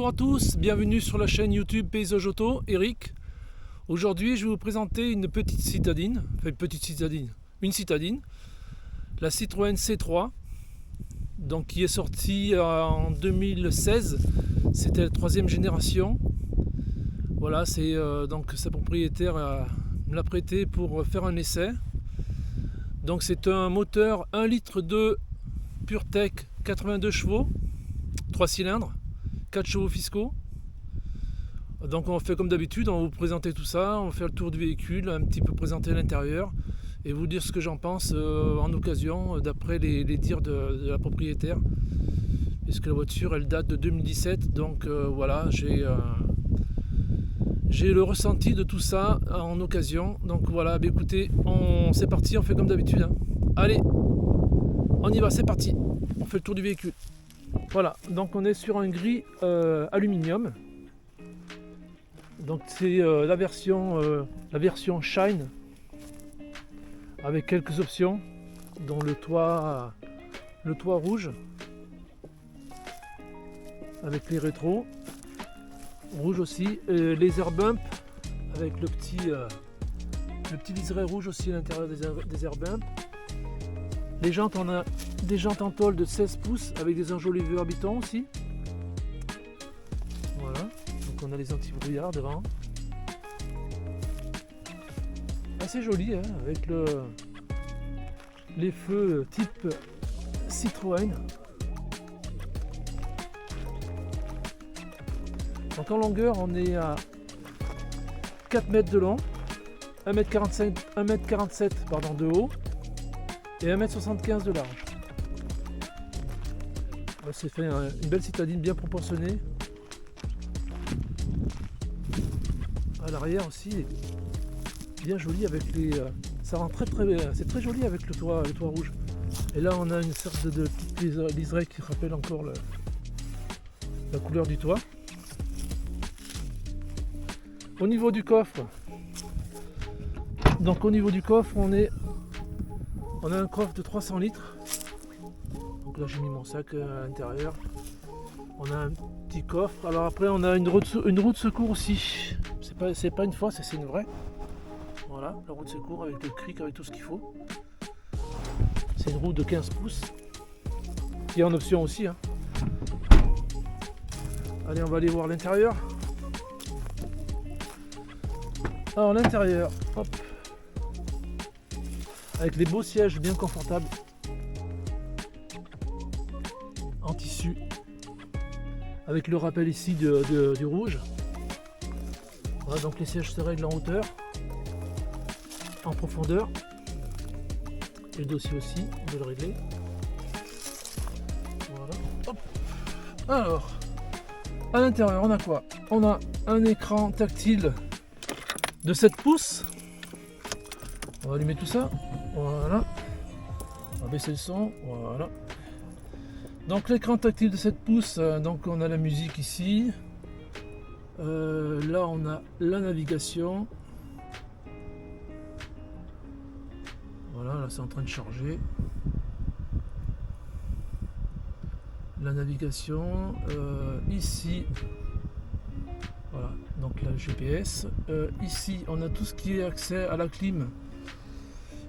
Bonjour à tous, bienvenue sur la chaîne YouTube Paysage Auto, Eric. Aujourd'hui je vais vous présenter une petite citadine, une citadine, la Citroën C3, donc qui est sortie en 2016, c'était la troisième génération. Voilà, c'est donc sa propriétaire me l'a prêté pour faire un essai. Donc c'est un moteur 1 litre de PureTech 82 chevaux, 3 cylindres, 4 chevaux fiscaux. Donc on fait comme d'habitude, on va vous présenter tout ça, on va faire le tour du véhicule, un petit peu présenter l'intérieur et vous dire ce que j'en pense en occasion d'après les dires de la propriétaire. Puisque la voiture elle date de 2017, donc voilà, j'ai le ressenti de tout ça en occasion. Donc voilà, bah écoutez, c'est parti, on fait comme d'habitude. Hein. Allez, on y va, c'est parti. On fait le tour du véhicule. Voilà, donc on est sur un gris aluminium. Donc c'est la version Shine avec quelques options, dont le toit rouge avec les rétros rouge aussi, les air bumps avec le petit liseré rouge aussi à l'intérieur des air bumps. Les jantes, on a des jantes en tôle de 16 pouces avec des enjoliveurs bitons aussi. Voilà, donc on a les anti-brouillards devant. Assez joli hein, avec les feux type Citroën. Donc en longueur on est à 4 mètres de long, 1m47 de haut et 1m75 de large. C'est fait une belle citadine bien proportionnée. À l'arrière aussi, bien joli avec ça rend c'est très joli avec le toit rouge. Et là on a une sorte de petite liseré qui rappelle encore la couleur du toit. Au niveau du coffre, donc au niveau du coffre on a un coffre de 300 litres. Donc là j'ai mis mon sac à l'intérieur. On a un petit coffre. Alors après on a une roue de secours aussi. C'est pas une fausse, c'est une vraie. Voilà, la roue de secours avec le cric, avec tout ce qu'il faut. C'est une roue de 15 pouces. Qui est en option aussi. Hein. Allez, on va aller voir l'intérieur. Alors l'intérieur, hop, avec les beaux sièges bien confortables en tissu, avec le rappel ici du rouge. Voilà, donc les sièges se règlent en hauteur, en profondeur, et le dossier aussi, on peut le régler. Voilà, hop. Alors, à l'intérieur on a quoi? On a un écran tactile de 7 pouces. On va allumer tout ça. Voilà. On va baisser le son. Voilà. Donc l'écran tactile de 7 pouces. Donc on a la musique ici. Là on a la navigation. Voilà, là c'est en train de charger. La navigation. Ici. Voilà, donc là le GPS. Ici on a tout ce qui est accès à la clim,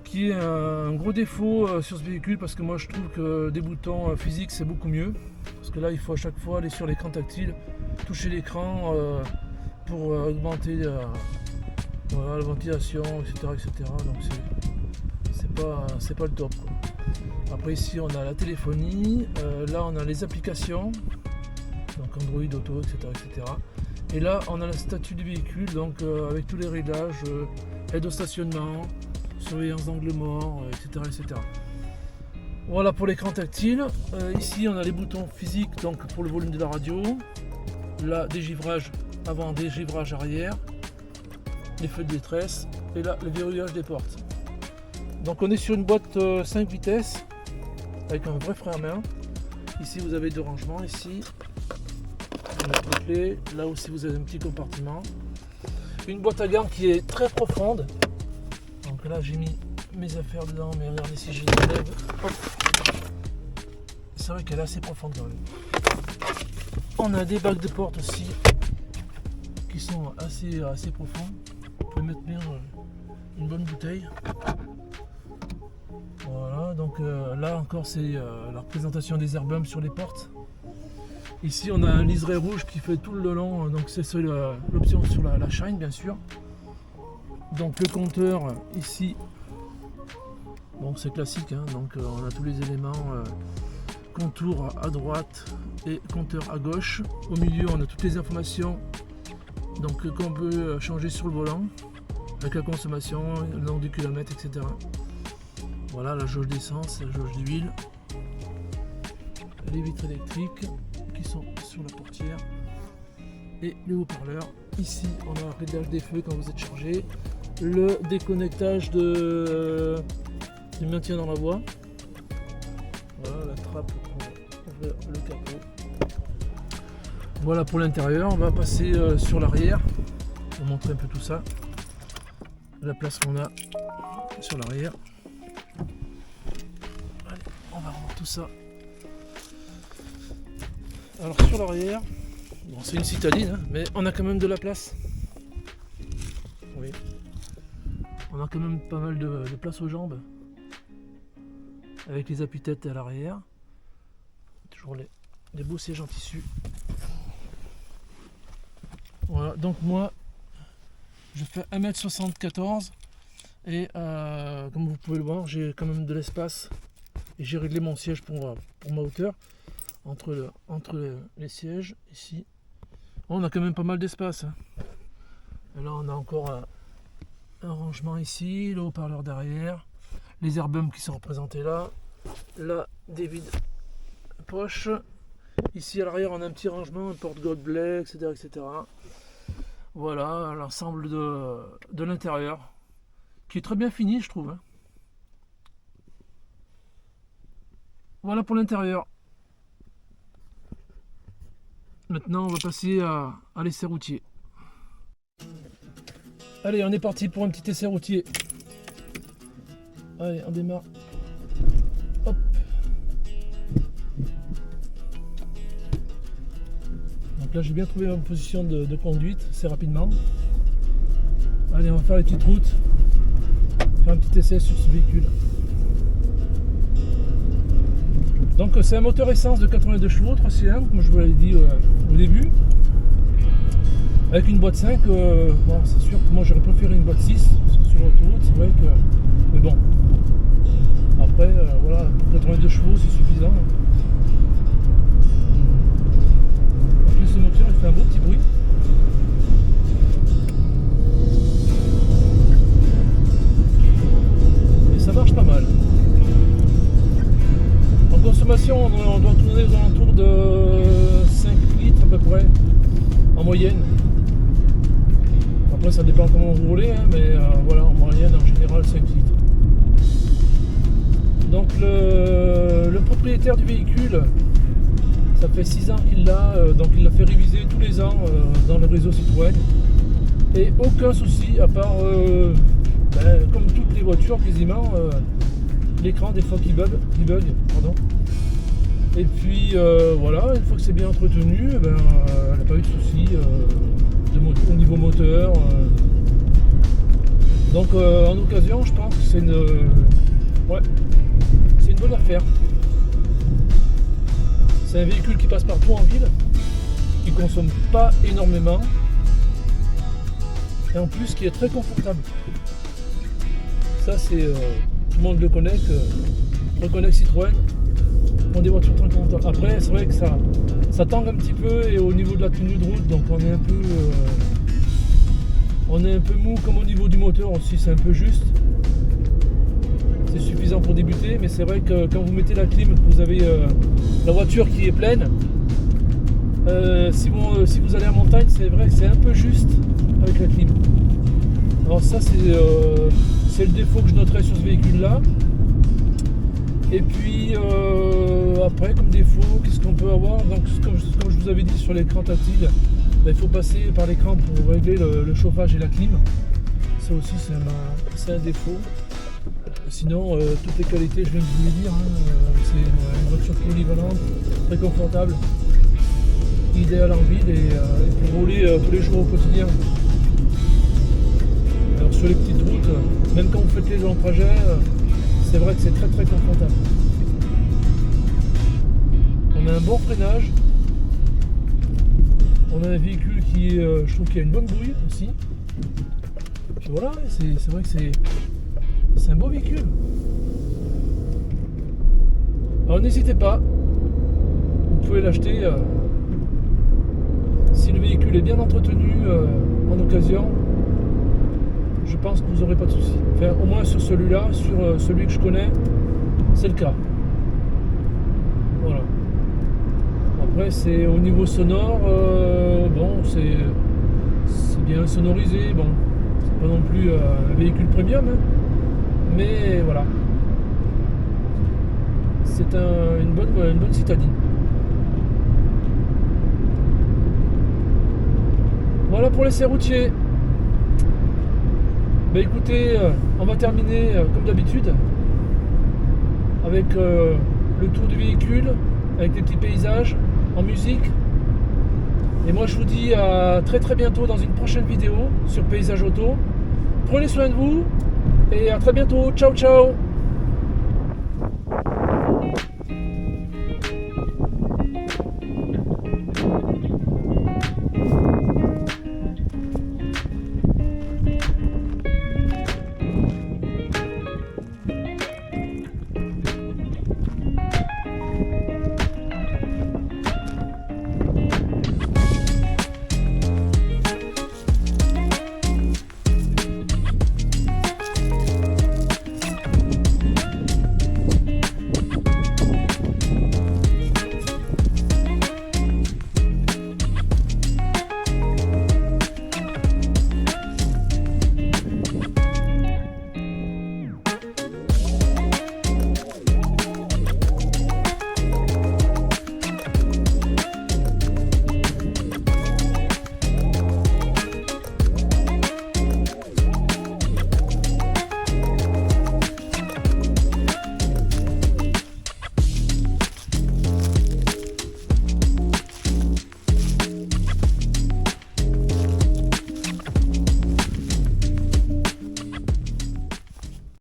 qui est un gros défaut sur ce véhicule, parce que moi je trouve que des boutons physiques c'est beaucoup mieux, parce que là il faut à chaque fois aller sur l'écran tactile, toucher l'écran pour augmenter voilà, la ventilation, etc. Donc c'est pas le top quoi. Après ici on a la téléphonie, là on a les applications, donc Android Auto, etc. Et là on a la statue du véhicule, donc avec tous les réglages, aide au stationnement, surveillance d'angle mort, etc. Voilà pour l'écran tactile. Ici on a les boutons physiques, donc pour le volume de la radio, là dégivrage avant, dégivrage arrière, les feux de détresse, et là le verrouillage des portes. Donc on est sur une boîte 5 vitesses avec un vrai frein à main. Ici vous avez deux rangements, ici clé. Là aussi vous avez un petit compartiment, une boîte à gants qui est très profonde. Donc là j'ai mis mes affaires dedans, mais regardez si je les lève, c'est vrai qu'elle est assez profonde quand même. On a des bacs de porte aussi qui sont assez profonds. Vous pouvez mettre bien une bonne bouteille. Voilà, donc là encore c'est la représentation des airbums sur les portes. Ici on a un liseré rouge qui fait tout le long, donc c'est l'option sur la shine bien sûr. Donc le compteur ici, bon c'est classique, hein, donc on a tous les éléments, contour à droite et compteur à gauche. Au milieu on a toutes les informations donc qu'on peut changer sur le volant, avec la consommation, le nombre de kilomètres, etc. Voilà la jauge d'essence, la jauge d'huile, les vitres électriques qui sont sur la portière et les haut-parleurs. Ici on a le réglage des feux quand vous êtes chargé, le déconnectage du maintien dans la voie. Voilà la trappe pour ouvrir le capot. Voilà pour l'intérieur. On va passer sur l'arrière pour montrer un peu tout ça, la place qu'on a sur l'arrière. Allez, on va voir tout ça. Alors sur l'arrière, bon, c'est une citadine, hein, mais on a quand même de la place. Oui. On a quand même pas mal de place aux jambes. Avec les appuis-têtes à l'arrière. Toujours les beaux sièges en tissu. Voilà, donc moi je fais 1m74 et comme vous pouvez le voir, j'ai quand même de l'espace et j'ai réglé mon siège pour ma hauteur entre les sièges ici. On a quand même pas mal d'espace, hein. Et là on a encore un rangement ici, le haut-parleur derrière, les airbums qui sont représentés là des vides poches. Ici à l'arrière on a un petit rangement, un porte-gobelet, etc., etc. Voilà l'ensemble de l'intérieur qui est très bien fini je trouve, hein. Voilà pour l'intérieur. Maintenant on va passer à l'essai routier. Allez, on est parti pour un petit essai routier. Allez, on démarre. Hop. Donc là j'ai bien trouvé ma position de conduite assez rapidement. Allez, on va faire les petites routes, faire un petit essai sur ce véhicule. Donc c'est un moteur essence de 82 chevaux, 3 cylindres, comme je vous l'avais dit au début. Avec une boîte 5, bon, c'est sûr que moi j'aurais préféré une boîte 6, parce que sur l'autoroute c'est vrai que... Mais bon, après voilà, 82 chevaux c'est suffisant. En plus ce moteur il fait un beau petit bruit. Et ça marche pas mal. En consommation on doit tourner aux alentours de 5 litres à peu près, en moyenne. Après ça dépend comment vous roulez, hein, mais voilà, en moyenne en général 5 litres. Donc le propriétaire du véhicule, ça fait 6 ans qu'il l'a, donc il l'a fait réviser tous les ans dans le réseau Citroën. Et aucun souci, à part, comme toutes les voitures quasiment, l'écran des fois qui bug, pardon. Et puis voilà, une fois que c'est bien entretenu, elle n'a pas eu de soucis au niveau moteur. Donc en occasion, je pense que c'est une bonne affaire. C'est un véhicule qui passe partout en ville, qui consomme pas énormément et en plus qui est très confortable. Ça c'est tout le monde le connaît, reconnaît Citroën ont des voitures très confortables. Après c'est vrai que ça tangue un petit peu et au niveau de la tenue de route, donc on est un peu mou, comme au niveau du moteur aussi c'est un peu juste. C'est suffisant pour débuter, mais c'est vrai que quand vous mettez la clim, vous avez la voiture qui est pleine. Si vous allez en montagne, c'est vrai que c'est un peu juste avec la clim. Alors ça c'est le défaut que je noterais sur ce véhicule là. Et puis après comme défaut, qu'est-ce qu'on peut avoir? Donc comme je vous avais dit sur l'écran tactile, il faut passer par l'écran pour régler le chauffage et la clim. Ça aussi c'est un défaut. Sinon toutes les qualités je viens de vous les dire, hein. C'est une voiture polyvalente, très confortable. idéal en ville et pour rouler tous les jours au quotidien. Alors sur les petites routes, même quand vous faites les longs trajets, c'est vrai que c'est très très confortable. On a un bon freinage. On a un véhicule qui est, je trouve qu'il a une bonne bouille aussi. Puis voilà, c'est vrai que c'est un beau véhicule. Alors n'hésitez pas, vous pouvez l'acheter si le véhicule est bien entretenu en occasion. Je pense que vous n'aurez pas de soucis. Enfin, au moins sur celui-là, sur celui que je connais, c'est le cas. Voilà. Après, c'est au niveau sonore, bon, c'est bien sonorisé. Bon, c'est pas non plus un véhicule premium, hein, mais voilà. C'est une bonne citadine. Voilà pour l'essai routier. Bah écoutez, on va terminer comme d'habitude avec le tour du véhicule, avec des petits paysages en musique. Et moi je vous dis à très très bientôt dans une prochaine vidéo sur Paysage Auto. Prenez soin de vous et à très bientôt. Ciao ciao.